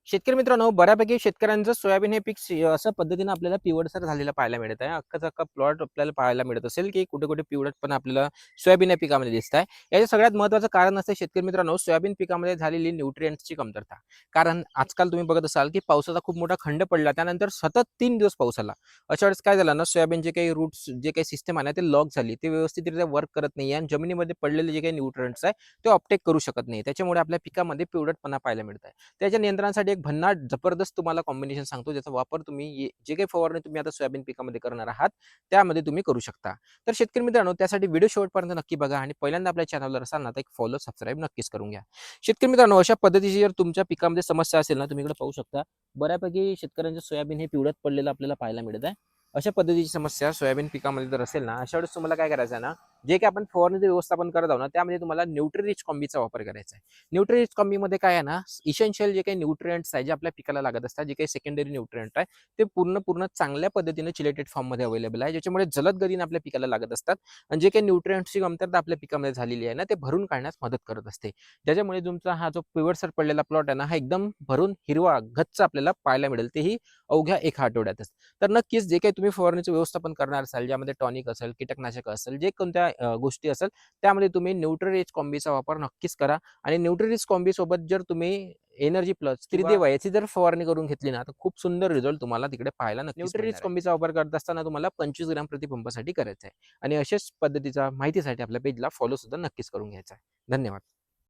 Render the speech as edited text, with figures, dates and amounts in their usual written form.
शेतकरी मित्रांनो, बऱ्यापैकी शेतकऱ्यांचं सोयाबीन हे पीक असं पद्धतीनं आपल्याला पिवळसर झालेलं पाहायला मिळत आहे. अख्खाचा अख्खा प्लॉट आपल्याला पाहायला मिळत असेल, की कुठे-कुठे पिवळटपणा आपल्याला सोयाबीन या पिकामध्ये दिसत आहे. याचं सगळ्यात महत्त्वाचं कारण असतं शेतकरी मित्रांनो, सोयाबीन पिकामध्ये झालेली न्यूट्रिएंट्सची कमतरता. कारण आजकाल तुम्ही बघत असाल, की पावसाचा खूप मोठा खंड पडला. त्यानंतर सतत 3 दिवस पाऊस आला. अशा वेळेस काय झालं ना, सोयाबीनचे काही रूट्स जे काही सिस्टम आहे ना, ते लॉक झाली. ते व्यवस्थितरित्या वर्क करत नाही आणि जमिनीमध्ये पडलेले जे काही न्यूट्रिएंट्स आहे, ते ऑपटेक करू शकत नाही. त्याच्यामुळे आपल्या पिकामध्ये पिवळटपणा पाहायला मिळत आहे. त्याच्या नियंत्रणासाठी एक भन्नाट जबरदस्त तुम्हाला कॉम्बिनेशन सांगतो, ज्याचा वापर तुम्ही जे काही फवारणी तुम्ही आता सोयाबीन पिकामध्ये करणार आहात, त्यामध्ये तुम्ही करू शकता. तर शेतकरी मित्रांनो, त्यासाठी व्हिडिओ शेवटपर्यंत नक्की बघा आणि पहिल्यांदा आपल्या चॅनलवर असाल ना, तर एक फॉलो, सबस्क्राईब नक्कीच करून घ्या. शेतकरी मित्रांनो, अशा पद्धतीची जर तुमच्या पिकामध्ये समस्या असेल ना, तुम्ही इकडे पाहू शकता. बऱ्यापैकी शेतकऱ्यांचे सोयाबीन हे पिवळत पडलेलं आपल्याला पाहायला मिळत आहे. अशा पद्धतीची समस्या सोयाबीन पिकामध्ये जर असेल ना, अशा वेळेस तुम्हाला काय करायचं आहे ना, जे काही आपण फवारणीचं व्यवस्थापन करत आहोत ना, त्यामध्ये तुम्हाला न्यूट्रिरिच कॉम्बीचा वापर करायचा आहे. न्यूट्रिरिच कॉम्बीमध्ये काय आहे ना, इसेन्शियल जे काही न्यूट्रिएंट्स आहे, जे आपल्या पिकाला लागत असतात, जे काही सेकंडरी न्यूट्रिएंट आहे, ते पूर्ण चांगल्या पद्धतीने चिलेटेड फॉर्ममध्ये अवेलेबल आहे, ज्याच्यामुळे जलद गतीने आपल्या पिकाला लागत असतात आणि जे काही न्यूट्रिएंट्सची कमतरता आपल्या पिकामध्ये झालेली आहे ना, ते भरून काढण्यास मदत करत असते. ज्याच्यामुळे तुमचा हा जो पिवळसर पडलेला प्लॉट आहे ना, हा एकदम भरून हिरवा गच्च आपल्याला पाहायला मिळेल, तेही अवघ्या 1 आठवड्यातच. तर नक्कीच जे काही तुम्ही फवारणीचं व्यवस्थापन करणार असाल, ज्यामध्ये टॉनिक असेल, कीटकनाशक असेल, जे कोणत्या गोष्टी असेल, त्यामध्ये तुम्ही न्यूट्रिरिच कॉम्बीचा वापर नक्कीच करा आणि न्यूट्रिरिच कॉम्बी सोबत जर तुम्ही एनर्जी प्लस त्रिदेवा याची जर फवारणी करून घेतली ना, तर खूप सुंदर रिझल्ट तुम्हाला तिकडे पाहायला नक्कीच न्यूट्रिरिच मिळणार आहे. कॉम्बीचा वापर करत असताना तुम्हाला 25 ग्रॅम प्रति पंपासाठी करायचा आहे आणि अशाच पद्धतीच्या माहितीसाठी आपल्या पेजला फॉलो सुद्धा नक्कीच करून घ्यायचा आहे. धन्यवाद.